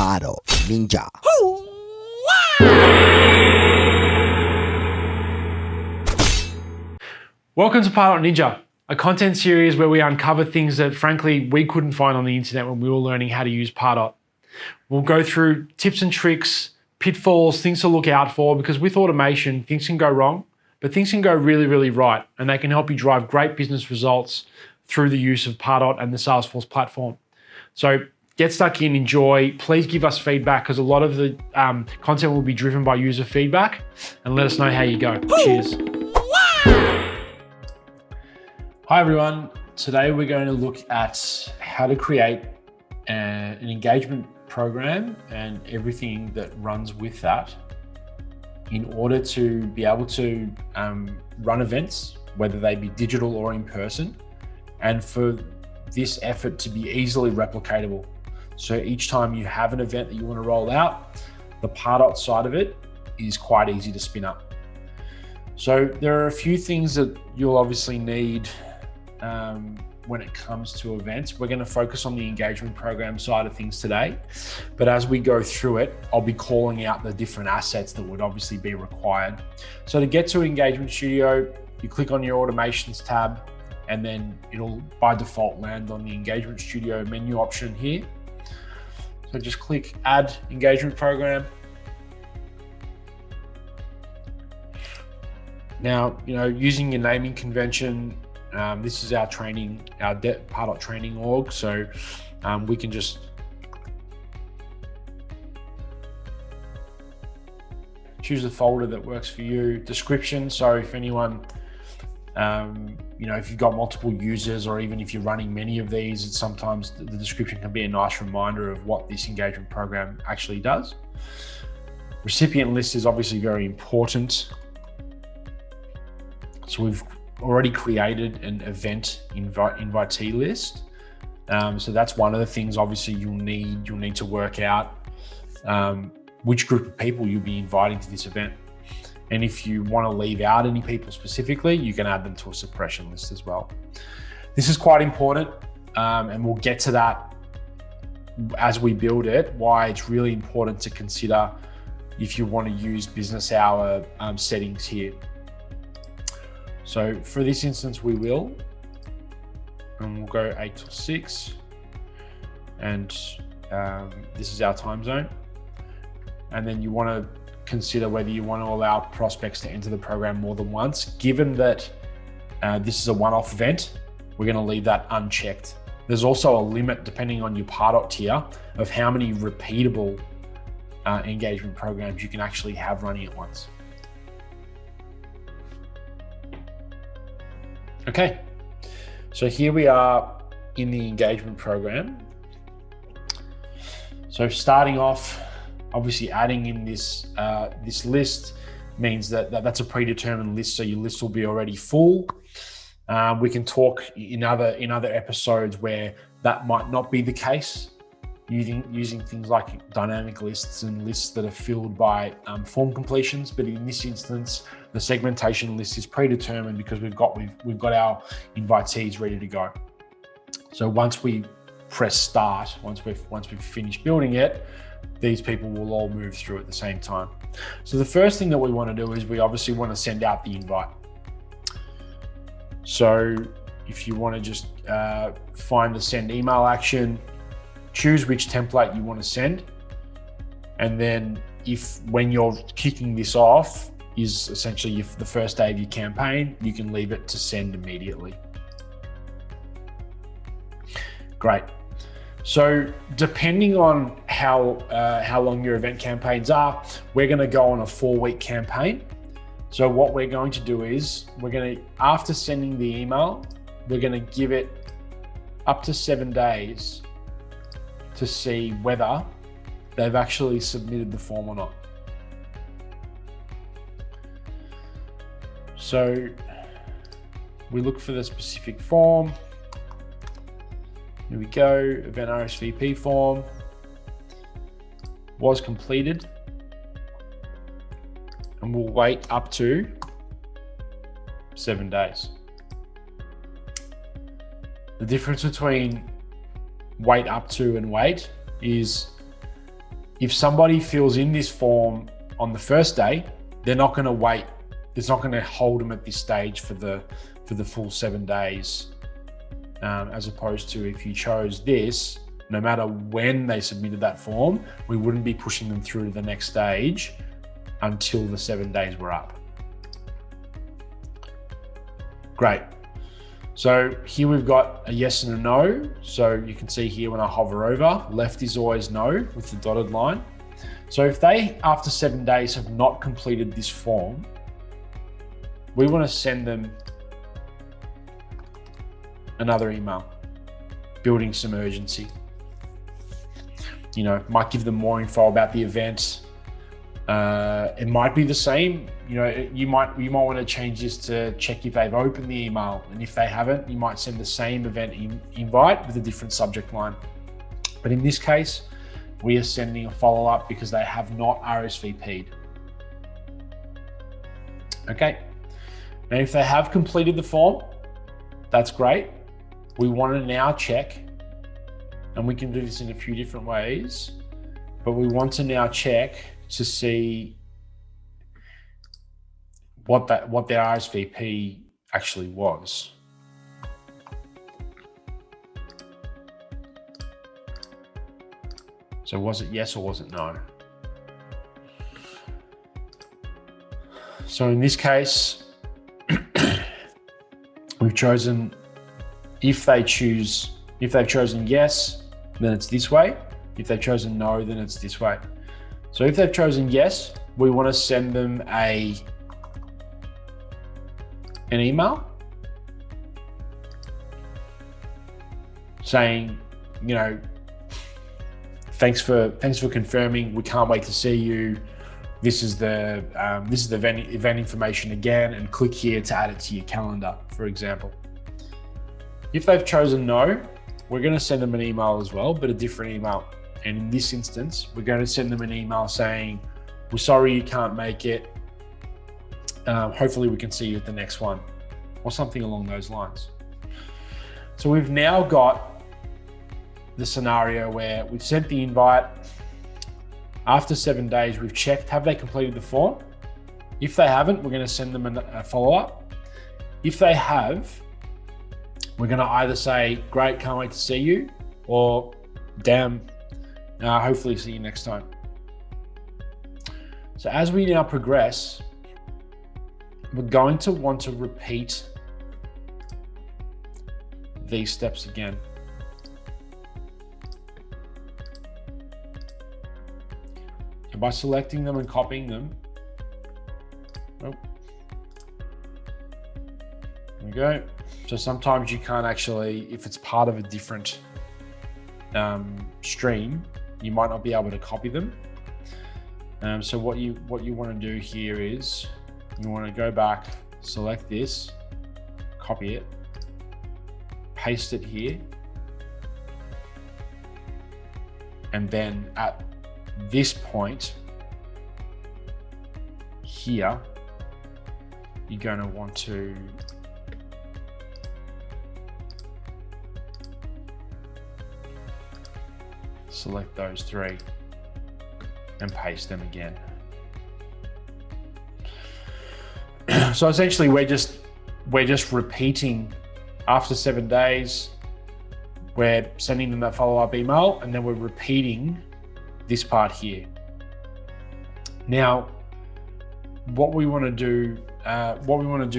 Pardot Ninja. Welcome to Pardot Ninja, a content series where we uncover things that frankly we couldn't find on the internet when we were learning how to use Pardot. We'll go through tips and tricks, pitfalls, things to look out for, because with automation, things can go wrong, but things can go really, really right, and they can help you drive great business results through the use of Pardot and the Salesforce platform. So get stuck in, enjoy. Please give us feedback, because a lot of the content will be driven by user feedback, and let us know how you go. Cheers. Hi everyone. Today we're going to look at how to create an engagement program and everything that runs with that in order to be able to run events, whether they be digital or in person, and for this effort to be easily replicatable. So each time you have an event that you want to roll out, the Pardot side of it is quite easy to spin up. So there are a few things that you'll obviously need when it comes to events. We're going to focus on the engagement program side of things today, but as we go through it, I'll be calling out the different assets that would obviously be required. So to get to Engagement Studio, you click on your automations tab, and then it'll by default land on the Engagement Studio menu option here. So just click Add Engagement Program. Now, using your naming convention, this is our training, our Pardot training org. So we can just choose the folder that works for you. Description. So if anyone, if you've got multiple users, or even if you're running many of these, it's sometimes the description can be a nice reminder of what this engagement program actually does. Recipient list is obviously very important. So we've already created an event invitee list. So that's one of the things obviously you'll need to work out which group of people you'll be inviting to this event. And if you want to leave out any people specifically, you can add them to a suppression list as well. This is quite important, and we'll get to that as we build it, why it's really important to consider if you want to use business hour settings here. So for this instance, we will, and we'll go 8 till 6, and this is our time zone. And then you want to consider whether you want to allow prospects to enter the program more than once. Given that this is a one-off event, we're going to leave that unchecked. There's also a limit, depending on your Pardot tier, of how many repeatable engagement programs you can actually have running at once. Okay, so here we are in the engagement program. So starting off, obviously adding in this this list means that's a predetermined list, so your list will be already full. We can talk in other episodes where that might not be the case, using things like dynamic lists and lists that are filled by form completions. But in this instance, the segmentation list is predetermined because we've got our invitees ready to go. So once we press start, once we've finished building it, these people will all move through at the same time. So the first thing that we want to do is we obviously want to send out the invite. So if you want to just find the send email action, choose which template you want to send. And then when you're kicking this off is essentially the first day of your campaign, you can leave it to send immediately. Great. So depending on how long your event campaigns are, we're going to go on a 4-week campaign. So what we're going to do is after sending the email, we're going to give it up to 7 days to see whether they've actually submitted the form or not. So we look for the specific form. Here we go, event RSVP form was completed, and we'll wait up to 7 days. The difference between wait up to and wait is if somebody fills in this form on the first day, they're not going to wait. It's not going to hold them at this stage for the full 7 days, as opposed to if you chose this, no matter when they submitted that form, we wouldn't be pushing them through to the next stage until the 7 days were up. Great. So here we've got a yes and a no. So you can see here when I hover over, left is always no with the dotted line. So if they, after 7 days, have not completed this form, we want to send them another email, building some urgency. You know, might give them more info about the event. It might be the same. You know, you might want to change this to check if they've opened the email, and if they haven't, you might send the same event invite with a different subject line. But in this case, we are sending a follow-up because they have not RSVP'd. Okay. Now, if they have completed the form, that's great. We want to now check, and we can do this in a few different ways, but we want to now check to see what their RSVP actually was. So was it yes or was it no? So in this case, we've chosen, if they've chosen yes, then it's this way. If they've chosen no, then it's this way. So if they've chosen yes, we want to send them an email saying, you know, thanks for confirming. We can't wait to see you. This is the event information again, and click here to add it to your calendar, for example. If they've chosen no, we're going to send them an email as well, but a different email. And in this instance, we're going to send them an email saying, we're sorry you can't make it. Hopefully we can see you at the next one, or something along those lines. So we've now got the scenario where we've sent the invite. After 7 days, we've checked, have they completed the form? If they haven't, we're going to send them a follow-up. If they have, we're going to either say, great, can't wait to see you, or damn, hopefully see you next time. So as we now progress, we're going to want to repeat these steps again. So by selecting them and copying them, there we go. So sometimes you can't actually, if it's part of a different stream, you might not be able to copy them. So what you want to do here is you want to go back, select this, copy it, paste it here, and then at this point here, you're going to want to select those three and paste them again. So essentially we're just repeating after 7 days, we're sending them that follow-up email, and then we're repeating this part here. Now, what we want to do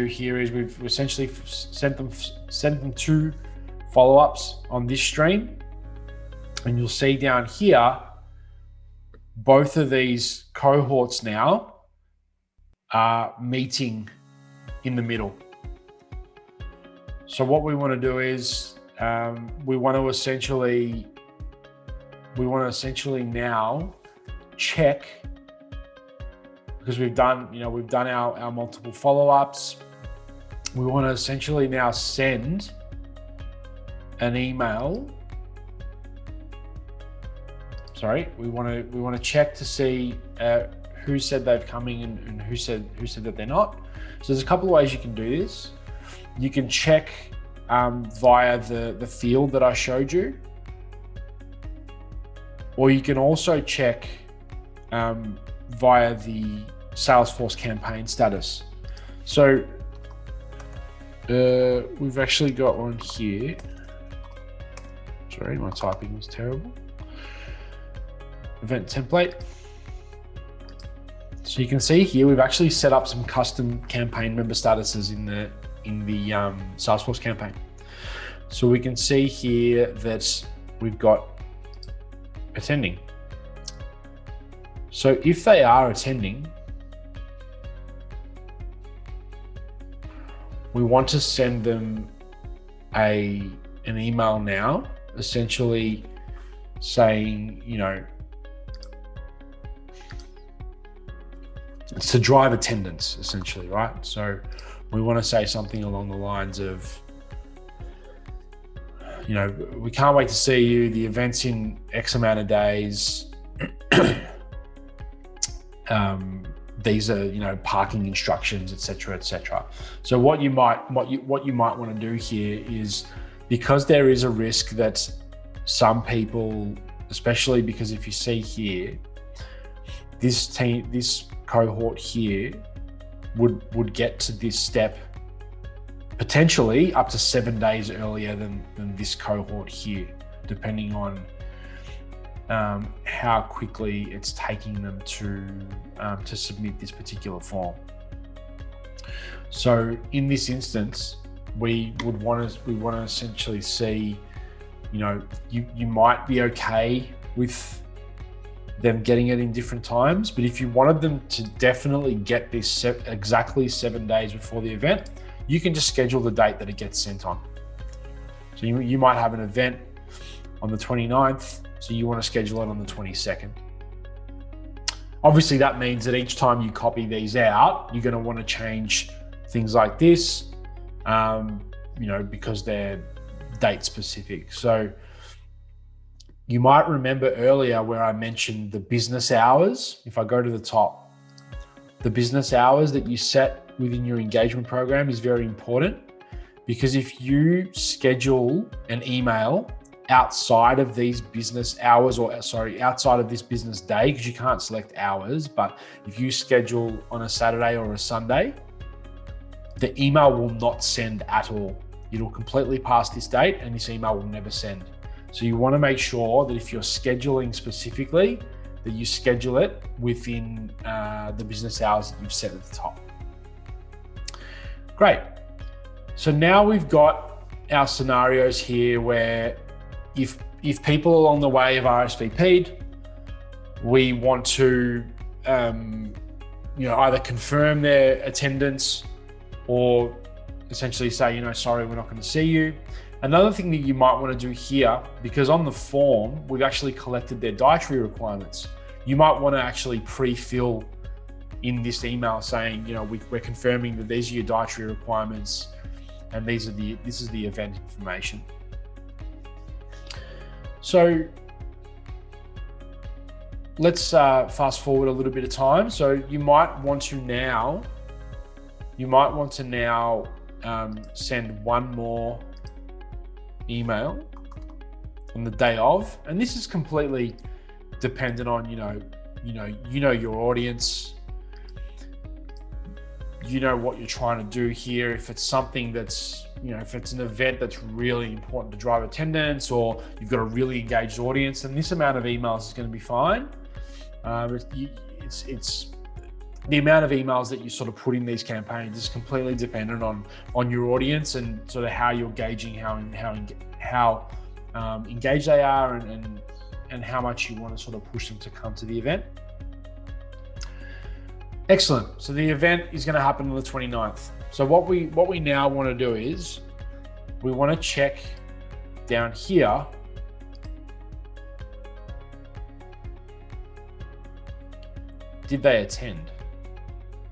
here is we've essentially sent them 2 follow-ups on this stream, and you'll see down here, both of these cohorts now are meeting in the middle. So what we want to do is we want to essentially now check, because we've done our multiple follow-ups. We want to essentially now send an email. Sorry, we want to check to see who said they've come in and who said that they're not. So there's a couple of ways you can do this. You can check via the field that I showed you, or you can also check via the Salesforce campaign status. So we've actually got one here. Sorry, my typing was terrible. Event template. So you can see here, we've actually set up some custom campaign member statuses in the Salesforce campaign. So we can see here that we've got attending. So if they are attending, we want to send them an email now, essentially saying, you know, it's to drive attendance, essentially, right? So we want to say something along the lines of, you know, we can't wait to see you. The event's in X amount of days. These are, you know, parking instructions, etc., etc. So what you might want to do here is, because there is a risk that some people, especially because if you see here, this cohort here would get to this step potentially up to 7 days earlier than this cohort here, depending on how quickly it's taking them to submit this particular form. So in this instance, we want to essentially see, you know, you might be okay with them getting it in different times, but if you wanted them to definitely get this exactly 7 days before the event, you can just schedule the date that it gets sent on. So you might have an event on the 29th, so you want to schedule it on the 22nd. Obviously, that means that each time you copy these out, you're going to want to change things like this, you know, because they're date specific. So you might remember earlier where I mentioned the business hours. If I go to the top, the business hours that you set within your engagement program is very important, because if you schedule an email outside of these business hours, outside of this business day, because you can't select hours, but if you schedule on a Saturday or a Sunday, the email will not send at all. It'll completely pass this date and this email will never send. So you want to make sure that if you're scheduling specifically, that you schedule it within the business hours that you've set at the top. Great. So now we've got our scenarios here where if people along the way have RSVP'd, we want to you know, either confirm their attendance or essentially say, you know, sorry, we're not going to see you. Another thing that you might want to do here, because on the form, we've actually collected their dietary requirements. You might want to actually pre-fill in this email saying, you know, we're confirming that these are your dietary requirements and this is the event information. So let's fast forward a little bit of time. So you might want to now send one more email on the day of, and this is completely dependent on you know your audience, you know what you're trying to do here. If it's something that's, you know, if it's an event that's really important to drive attendance, or you've got a really engaged audience, then this amount of emails is going to be fine. It's the amount of emails that you sort of put in these campaigns is completely dependent on your audience and sort of how you're gauging how engaged they are and how much you want to sort of push them to come to the event. Excellent. So the event is going to happen on the 29th. So what we now want to do is we want to check down here did they attend?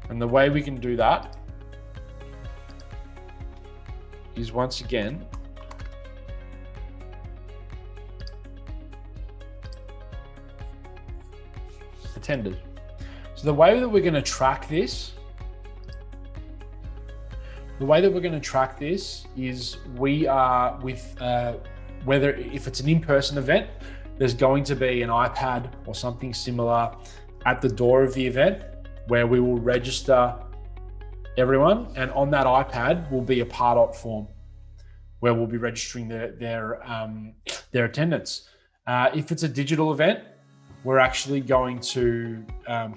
And the way we can do that is, once again, attended. So the way that we're going to track this, is we are with, whether if it's an in-person event, there's going to be an iPad or something similar at the door of the event where we will register everyone, and on that iPad will be a Pardot form where we'll be registering their attendance. If it's a digital event, we're actually going to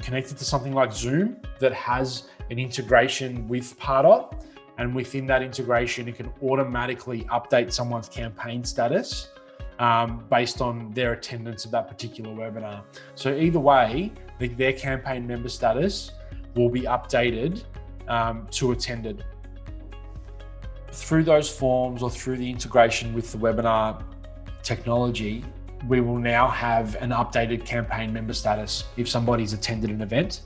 connect it to something like Zoom that has an integration with Pardot. And within that integration, it can automatically update someone's campaign status based on their attendance of that particular webinar. So either way, their campaign member status will be updated to attended. Through those forms or through the integration with the webinar technology, we will now have an updated campaign member status. If somebody's attended an event,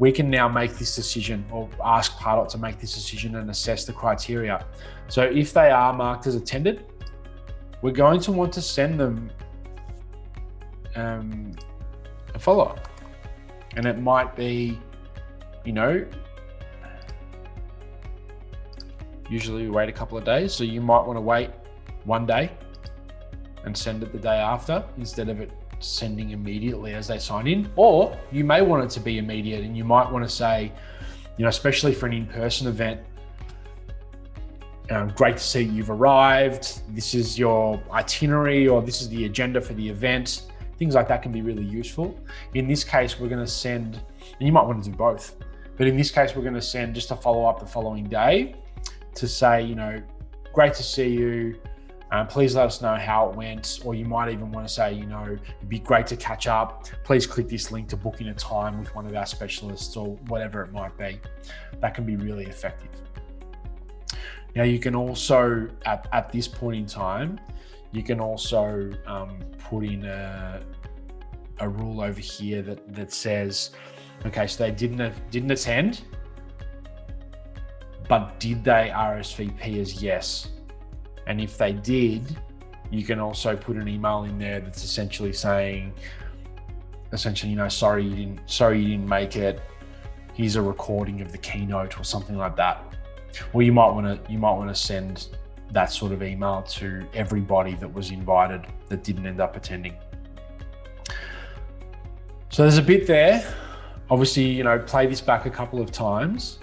we can now make this decision or ask Pardot to make this decision and assess the criteria. So if they are marked as attended, we're going to want to send them a follow-up. And it might be, usually we wait a couple of days. So you might want to wait one day and send it the day after instead of it sending immediately as they sign in. Or you may want it to be immediate, and you might want to say, especially for an in-person event, great to see you've arrived. This is your itinerary, or this is the agenda for the event. Things like that can be really useful. In this case, we're going to send, and you might want to do both, but in this case, we're going to send just a follow-up the following day to say, great to see you. Please let us know how it went. Or you might even want to say, it'd be great to catch up. Please click this link to book in a time with one of our specialists, or whatever it might be. That can be really effective. Now, you can also, at this point in time, you can also put in a rule over here that says, okay, so they didn't attend, but did they RSVP as yes? And if they did, you can also put an email in there that's essentially saying, sorry you didn't make it. Here's a recording of the keynote or something like that. Or you might want to send that sort of email to everybody that was invited that didn't end up attending. So there's a bit there. Obviously, play this back a couple of times,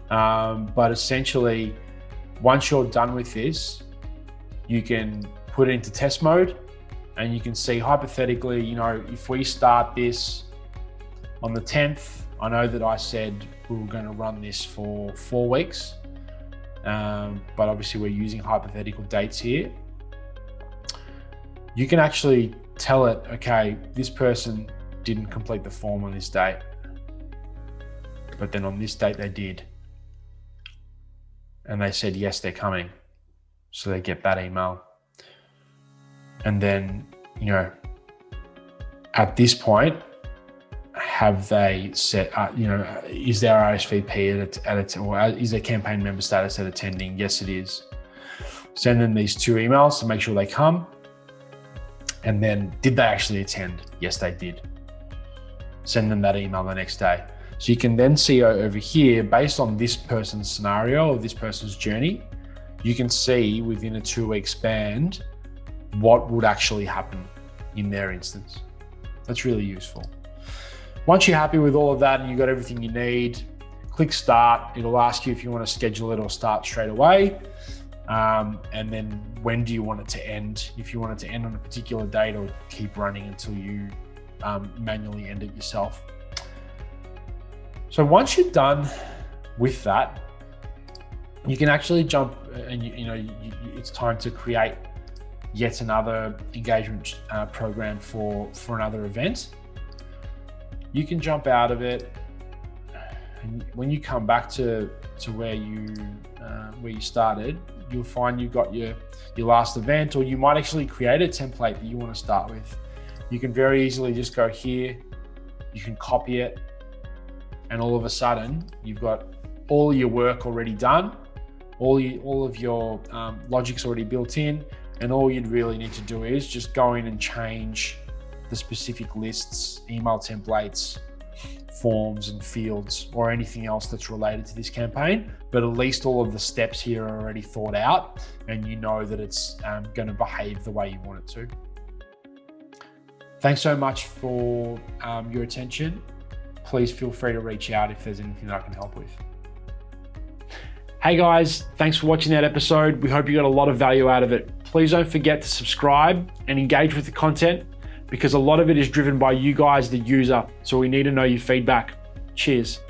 but essentially, once you're done with this, you can put it into test mode, and you can see hypothetically, if we start this on the 10th, I know that I said we were going to run this for 4 weeks, but obviously we're using hypothetical dates here. You can actually tell it, okay, this person didn't complete the form on this date, but then on this date they did. And they said, yes, they're coming. So they get that email. And then, at this point, have they set, is their RSVP or is their campaign member status at attending? Yes, it is. Send them these 2 emails to make sure they come. And then, did they actually attend? Yes, they did. Send them that email the next day. So you can then see over here, based on this person's scenario or this person's journey, you can see within a 2-week span what would actually happen in their instance. That's really useful. Once you're happy with all of that and you've got everything you need, click start. It'll ask you if you want to schedule it or start straight away. And then when do you want it to end? If you want it to end on a particular date or keep running until you manually end it yourself. So once you're done with that, you can actually jump and it's time to create yet another engagement program for another event. You can jump out of it, and when you come back to where you started, you'll find you've got your last event, or you might actually create a template that you want to start with. You can very easily just go here, you can copy it, and all of a sudden you've got all your work already done. All of your logic's already built in, and all you'd really need to do is just go in and change the specific lists, email templates, forms and fields, or anything else that's related to this campaign. But at least all of the steps here are already thought out, and you know that it's going to behave the way you want it to. Thanks so much for your attention. Please feel free to reach out if there's anything that I can help with. Hey guys, thanks for watching that episode. We hope you got a lot of value out of it. Please don't forget to subscribe and engage with the content, because a lot of it is driven by you guys, the user. So we need to know your feedback. Cheers.